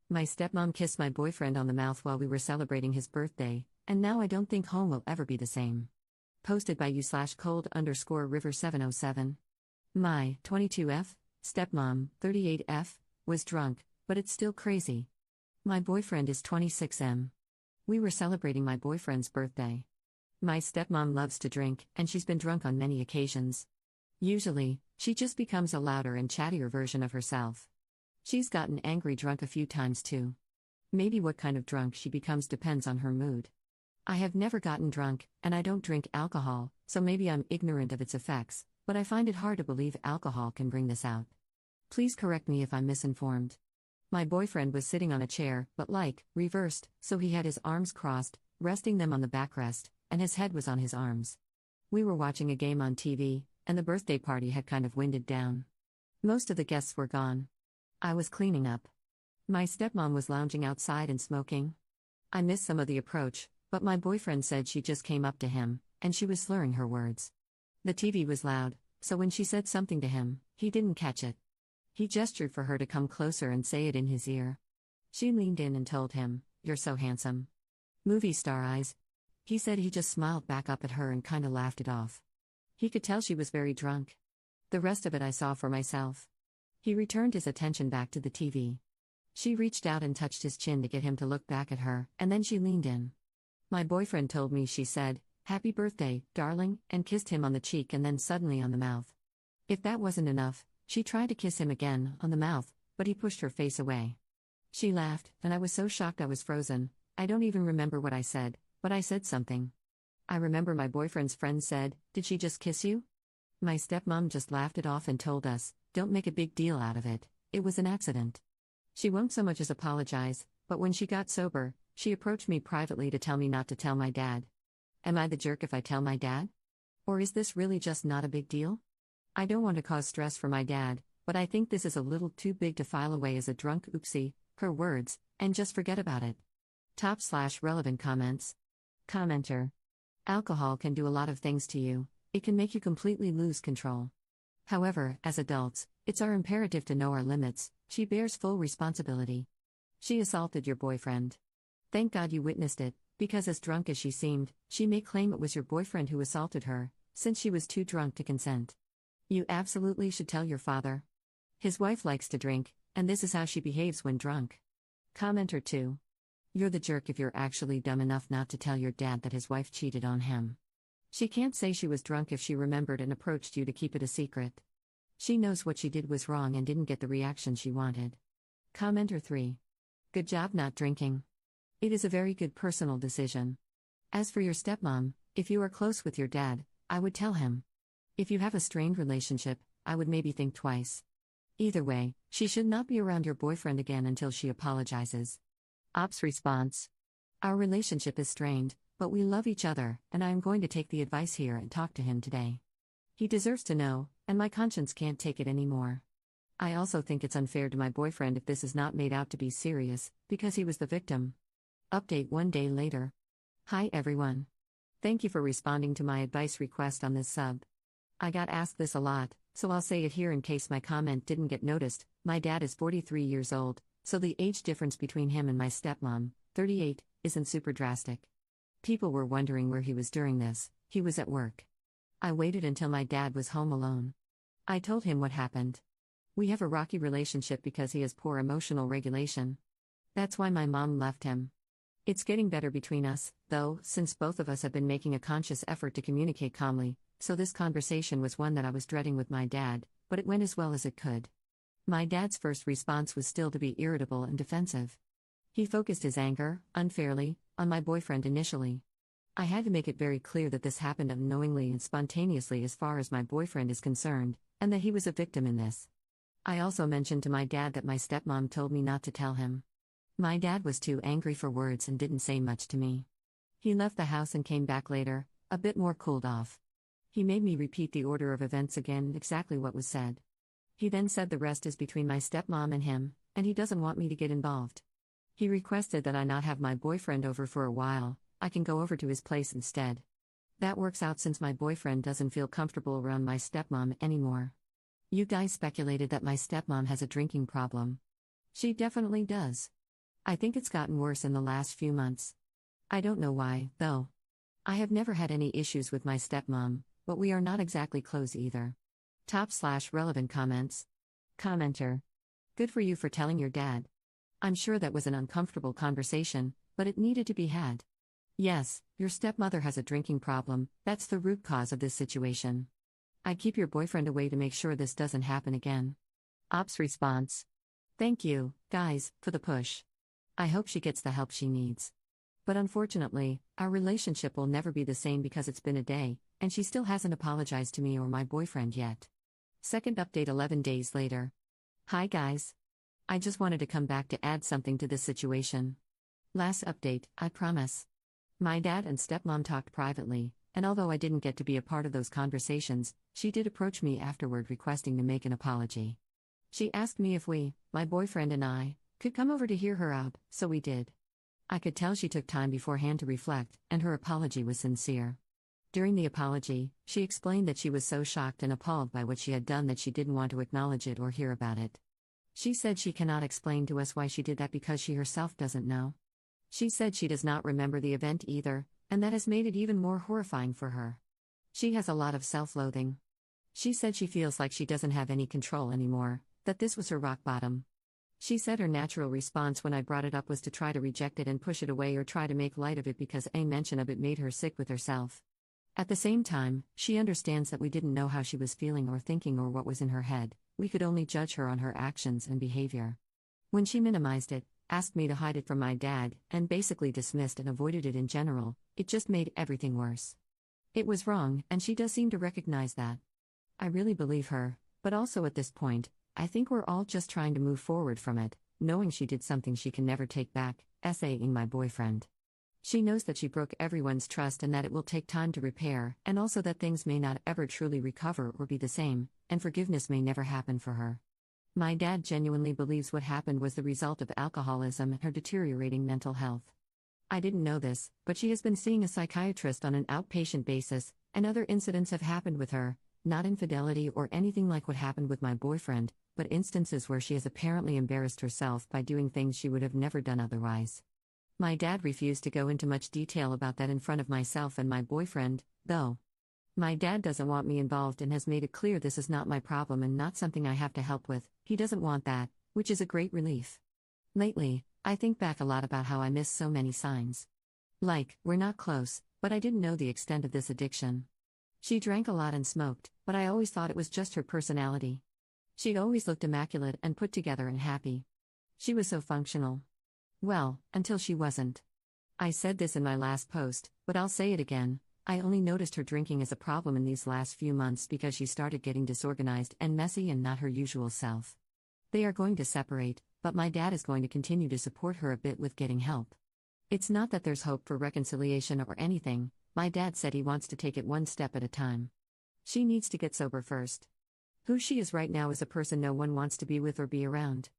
My stepmom kissed my boyfriend on the mouth while we were celebrating his birthday, and now I don't think home will ever be the same. Posted by you/cold_river707. My 22F, stepmom, 38F, was drunk, but it's still crazy. My boyfriend is 26M. We were celebrating my boyfriend's birthday. My stepmom loves to drink, and she's been drunk on many occasions. Usually, she just becomes a louder and chattier version of herself. She's gotten angry drunk a few times too. Maybe what kind of drunk she becomes depends on her mood. I have never gotten drunk, and I don't drink alcohol, so maybe I'm ignorant of its effects, but I find it hard to believe alcohol can bring this out. Please correct me if I'm misinformed. My boyfriend was sitting on a chair, but reversed, so he had his arms crossed, resting them on the backrest, and his head was on his arms. We were watching a game on TV, and the birthday party had kind of winded down. Most of the guests were gone. I was cleaning up. My stepmom was lounging outside and smoking. I missed some of the approach, but my boyfriend said she just came up to him, and she was slurring her words. The TV was loud, so when she said something to him, he didn't catch it. He gestured for her to come closer and say it in his ear. She leaned in and told him, "You're so handsome." Movie star eyes. He said he just smiled back up at her and kinda laughed it off. He could tell she was very drunk. The rest of it I saw for myself. He returned his attention back to the TV. She reached out and touched his chin to get him to look back at her, and then she leaned in. My boyfriend told me she said, "Happy birthday, darling," and kissed him on the cheek and then suddenly on the mouth. If that wasn't enough, she tried to kiss him again, on the mouth, but he pushed her face away. She laughed, and I was so shocked I was frozen. I don't even remember what I said, but I said something. I remember my boyfriend's friend said, "Did she just kiss you?" My stepmom just laughed it off and told us, "Don't make a big deal out of it, it was an accident." She won't so much as apologize, but when she got sober, she approached me privately to tell me not to tell my dad. Am I the jerk if I tell my dad? Or is this really just not a big deal? I don't want to cause stress for my dad, but I think this is a little too big to file away as a drunk oopsie, her words, and just forget about it. Top/relevant comments. Commenter. Alcohol can do a lot of things to you, it can make you completely lose control. However, as adults, it's our imperative to know our limits. She bears full responsibility. She assaulted your boyfriend. Thank God you witnessed it, because as drunk as she seemed, she may claim it was your boyfriend who assaulted her, since she was too drunk to consent. You absolutely should tell your father. His wife likes to drink, and this is how she behaves when drunk. Commenter 2. You're the jerk if you're actually dumb enough not to tell your dad that his wife cheated on him. She can't say she was drunk if she remembered and approached you to keep it a secret. She knows what she did was wrong and didn't get the reaction she wanted. Commenter 3. Good job not drinking. It is a very good personal decision. As for your stepmom, if you are close with your dad, I would tell him. If you have a strained relationship, I would maybe think twice. Either way, she should not be around your boyfriend again until she apologizes. Ops response. Our relationship is strained, but we love each other, and I am going to take the advice here and talk to him today. He deserves to know, and my conscience can't take it anymore. I also think it's unfair to my boyfriend if this is not made out to be serious, because he was the victim. Update 1 day later. Hi everyone. Thank you for responding to my advice request on this sub. I got asked this a lot, so I'll say it here in case my comment didn't get noticed. My dad is 43 years old, so the age difference between him and my stepmom, 38, isn't super drastic. People were wondering where he was during this. He was at work. I waited until my dad was home alone. I told him what happened. We have a rocky relationship because he has poor emotional regulation. That's why my mom left him. It's getting better between us, though, since both of us have been making a conscious effort to communicate calmly, so this conversation was one that I was dreading with my dad, but it went as well as it could. My dad's first response was still to be irritable and defensive. He focused his anger, unfairly, on my boyfriend initially. I had to make it very clear that this happened unknowingly and spontaneously as far as my boyfriend is concerned, and that he was a victim in this. I also mentioned to my dad that my stepmom told me not to tell him. My dad was too angry for words and didn't say much to me. He left the house and came back later, a bit more cooled off. He made me repeat the order of events again and exactly what was said. He then said the rest is between my stepmom and him, and he doesn't want me to get involved. He requested that I not have my boyfriend over for a while, I can go over to his place instead. That works out since my boyfriend doesn't feel comfortable around my stepmom anymore. You guys speculated that my stepmom has a drinking problem. She definitely does. I think it's gotten worse in the last few months. I don't know why, though. I have never had any issues with my stepmom, but we are not exactly close either. Top/relevant comments. Commenter. Good for you for telling your dad. I'm sure that was an uncomfortable conversation, but it needed to be had. Yes, your stepmother has a drinking problem, that's the root cause of this situation. I'd keep your boyfriend away to make sure this doesn't happen again. Ops response. Thank you, guys, for the push. I hope she gets the help she needs. But unfortunately, our relationship will never be the same because it's been a day, and she still hasn't apologized to me or my boyfriend yet. Second update 11 days later. Hi guys. I just wanted to come back to add something to this situation. Last update, I promise. My dad and stepmom talked privately, and although I didn't get to be a part of those conversations, she did approach me afterward requesting to make an apology. She asked me if we, my boyfriend and I, could come over to hear her out, so we did. I could tell she took time beforehand to reflect, and her apology was sincere. During the apology, she explained that she was so shocked and appalled by what she had done that she didn't want to acknowledge it or hear about it. She said she cannot explain to us why she did that because she herself doesn't know. She said she does not remember the event either, and that has made it even more horrifying for her. She has a lot of self-loathing. She said she feels like she doesn't have any control anymore, that this was her rock bottom. She said her natural response when I brought it up was to try to reject it and push it away or try to make light of it because a mention of it made her sick with herself. At the same time, she understands that we didn't know how she was feeling or thinking or what was in her head, we could only judge her on her actions and behavior. When she minimized it, asked me to hide it from my dad, and basically dismissed and avoided it in general, it just made everything worse. It was wrong, and she does seem to recognize that. I really believe her, but also at this point, I think we're all just trying to move forward from it, knowing she did something she can never take back, SAing my boyfriend. She knows that she broke everyone's trust and that it will take time to repair, and also that things may not ever truly recover or be the same, and forgiveness may never happen for her. My dad genuinely believes what happened was the result of alcoholism and her deteriorating mental health. I didn't know this, but she has been seeing a psychiatrist on an outpatient basis, and other incidents have happened with her, not infidelity or anything like what happened with my boyfriend, but instances where she has apparently embarrassed herself by doing things she would have never done otherwise. My dad refused to go into much detail about that in front of myself and my boyfriend, though. My dad doesn't want me involved and has made it clear this is not my problem and not something I have to help with. He doesn't want that, which is a great relief. Lately, I think back a lot about how I miss so many signs. Like, we're not close, but I didn't know the extent of this addiction. She drank a lot and smoked, but I always thought it was just her personality. She always looked immaculate and put together and happy. She was so functional. Well, until she wasn't. I said this in my last post, but I'll say it again. I only noticed her drinking as a problem in these last few months because she started getting disorganized and messy and not her usual self. They are going to separate, but my dad is going to continue to support her a bit with getting help. It's not that there's hope for reconciliation or anything, my dad said he wants to take it one step at a time. She needs to get sober first. Who she is right now is a person no one wants to be with or be around.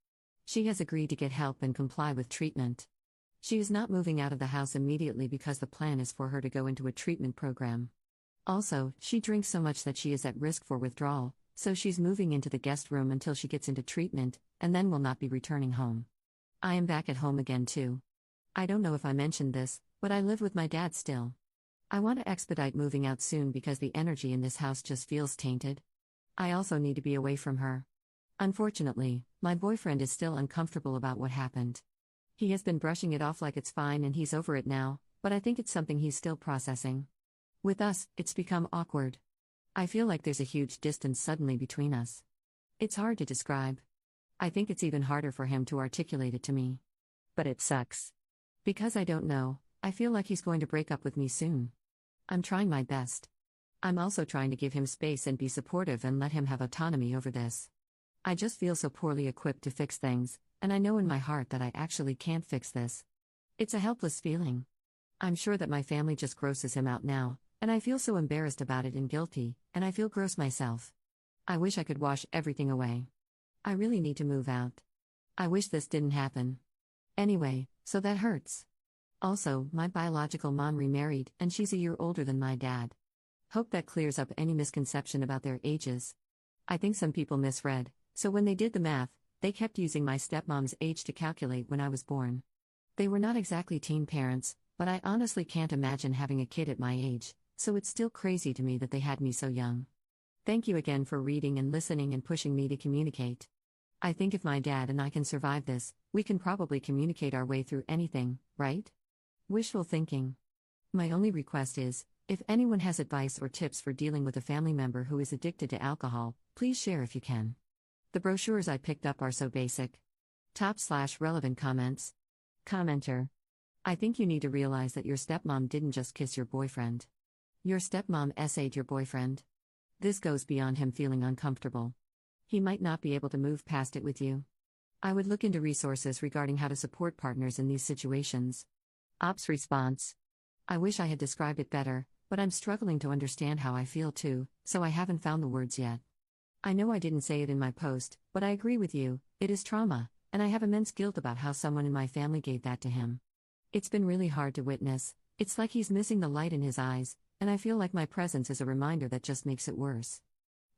She has agreed to get help and comply with treatment. She is not moving out of the house immediately because the plan is for her to go into a treatment program. Also, she drinks so much that she is at risk for withdrawal, so she's moving into the guest room until she gets into treatment, and then will not be returning home. I am back at home again too. I don't know if I mentioned this, but I live with my dad still. I want to expedite moving out soon because the energy in this house just feels tainted. I also need to be away from her. Unfortunately, my boyfriend is still uncomfortable about what happened. He has been brushing it off like it's fine and he's over it now, but I think it's something he's still processing. With us, it's become awkward. I feel like there's a huge distance suddenly between us. It's hard to describe. I think it's even harder for him to articulate it to me. But it sucks. Because I don't know, I feel like he's going to break up with me soon. I'm trying my best. I'm also trying to give him space and be supportive and let him have autonomy over this. I just feel so poorly equipped to fix things, and I know in my heart that I actually can't fix this. It's a helpless feeling. I'm sure that my family just grosses him out now, and I feel so embarrassed about it and guilty, and I feel gross myself. I wish I could wash everything away. I really need to move out. I wish this didn't happen. Anyway, so that hurts. Also, my biological mom remarried, and she's a year older than my dad. Hope that clears up any misconception about their ages. I think some people misread, so when they did the math, they kept using my stepmom's age to calculate when I was born. They were not exactly teen parents, but I honestly can't imagine having a kid at my age, so it's still crazy to me that they had me so young. Thank you again for reading and listening and pushing me to communicate. I think if my dad and I can survive this, we can probably communicate our way through anything, right? Wishful thinking. My only request is, if anyone has advice or tips for dealing with a family member who is addicted to alcohol, please share if you can. The brochures I picked up are so basic. Top/relevant comments. Commenter. I think you need to realize that your stepmom didn't just kiss your boyfriend. Your stepmom essayed your boyfriend. This goes beyond him feeling uncomfortable. He might not be able to move past it with you. I would look into resources regarding how to support partners in these situations. Ops response. I wish I had described it better, but I'm struggling to understand how I feel too, so I haven't found the words yet. I know I didn't say it in my post, but I agree with you, it is trauma, and I have immense guilt about how someone in my family gave that to him. It's been really hard to witness, it's like he's missing the light in his eyes, and I feel like my presence is a reminder that just makes it worse.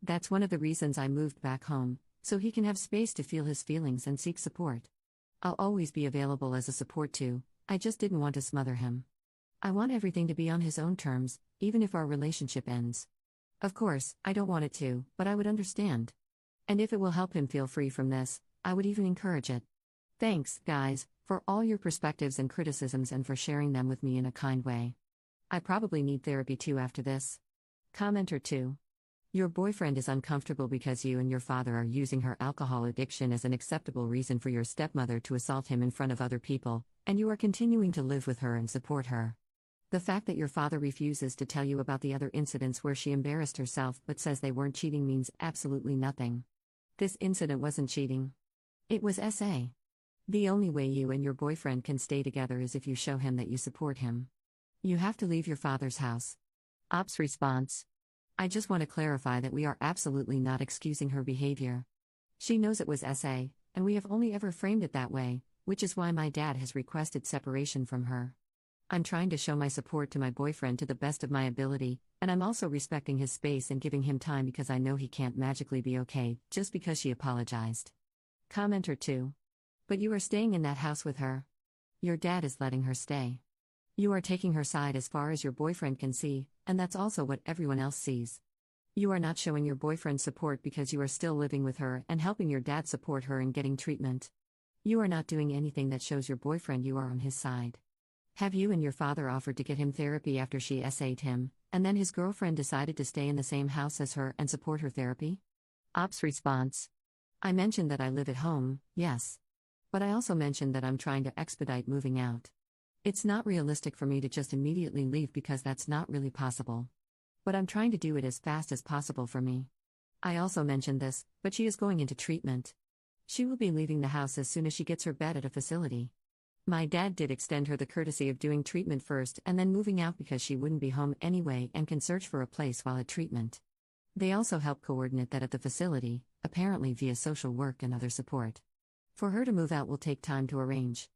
That's one of the reasons I moved back home, so he can have space to feel his feelings and seek support. I'll always be available as a support too, I just didn't want to smother him. I want everything to be on his own terms, even if our relationship ends. Of course, I don't want it to, but I would understand. And if it will help him feel free from this, I would even encourage it. Thanks, guys, for all your perspectives and criticisms and for sharing them with me in a kind way. I probably need therapy too after this. Commenter 2. Your boyfriend is uncomfortable because you and your father are using her alcohol addiction as an acceptable reason for your stepmother to assault him in front of other people, and you are continuing to live with her and support her. The fact that your father refuses to tell you about the other incidents where she embarrassed herself but says they weren't cheating means absolutely nothing. This incident wasn't cheating. It was SA. The only way you and your boyfriend can stay together is if you show him that you support him. You have to leave your father's house. Ops response. I just want to clarify that we are absolutely not excusing her behavior. She knows it was SA, and we have only ever framed it that way, which is why my dad has requested separation from her. I'm trying to show my support to my boyfriend to the best of my ability, and I'm also respecting his space and giving him time because I know he can't magically be okay just because she apologized. Commenter 2. But you are staying in that house with her. Your dad is letting her stay. You are taking her side as far as your boyfriend can see, and that's also what everyone else sees. You are not showing your boyfriend support because you are still living with her and helping your dad support her in getting treatment. You are not doing anything that shows your boyfriend you are on his side. Have you and your father offered to get him therapy after she SA'd him, and then his girlfriend decided to stay in the same house as her and support her therapy? Ops response. I mentioned that I live at home, yes. But I also mentioned that I'm trying to expedite moving out. It's not realistic for me to just immediately leave because that's not really possible. But I'm trying to do it as fast as possible for me. I also mentioned this, but she is going into treatment. She will be leaving the house as soon as she gets her bed at a facility. My dad did extend her the courtesy of doing treatment first and then moving out because she wouldn't be home anyway and can search for a place while at treatment. They also help coordinate that at the facility, apparently via social work and other support. For her to move out will take time to arrange.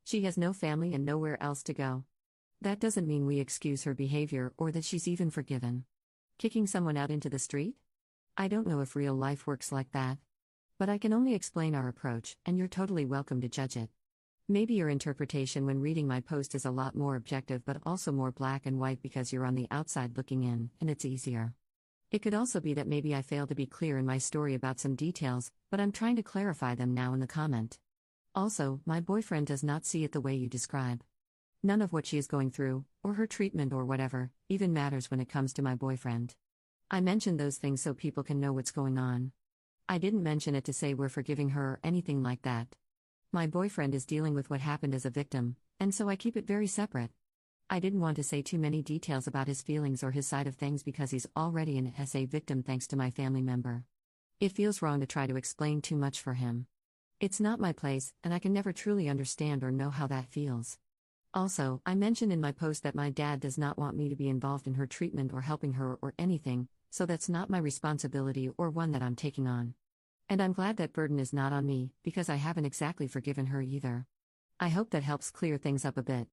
She has no family and nowhere else to go. That doesn't mean we excuse her behavior or that she's even forgiven. Kicking someone out into the street? I don't know if real life works like that. But I can only explain our approach, and you're totally welcome to judge it. Maybe your interpretation when reading my post is a lot more objective but also more black and white because you're on the outside looking in, and it's easier. It could also be that maybe I failed to be clear in my story about some details, but I'm trying to clarify them now in the comment. Also, my boyfriend does not see it the way you describe. None of what she is going through, or her treatment or whatever, even matters when it comes to my boyfriend. I mentioned those things so people can know what's going on. I didn't mention it to say we're forgiving her or anything like that. My boyfriend is dealing with what happened as a victim, and so I keep it very separate. I didn't want to say too many details about his feelings or his side of things because he's already an SA victim thanks to my family member. It feels wrong to try to explain too much for him. It's not my place, and I can never truly understand or know how that feels. Also, I mentioned in my post that my dad does not want me to be involved in her treatment or helping her or anything, so that's not my responsibility or one that I'm taking on. And I'm glad that burden is not on me, because I haven't exactly forgiven her either. I hope that helps clear things up a bit.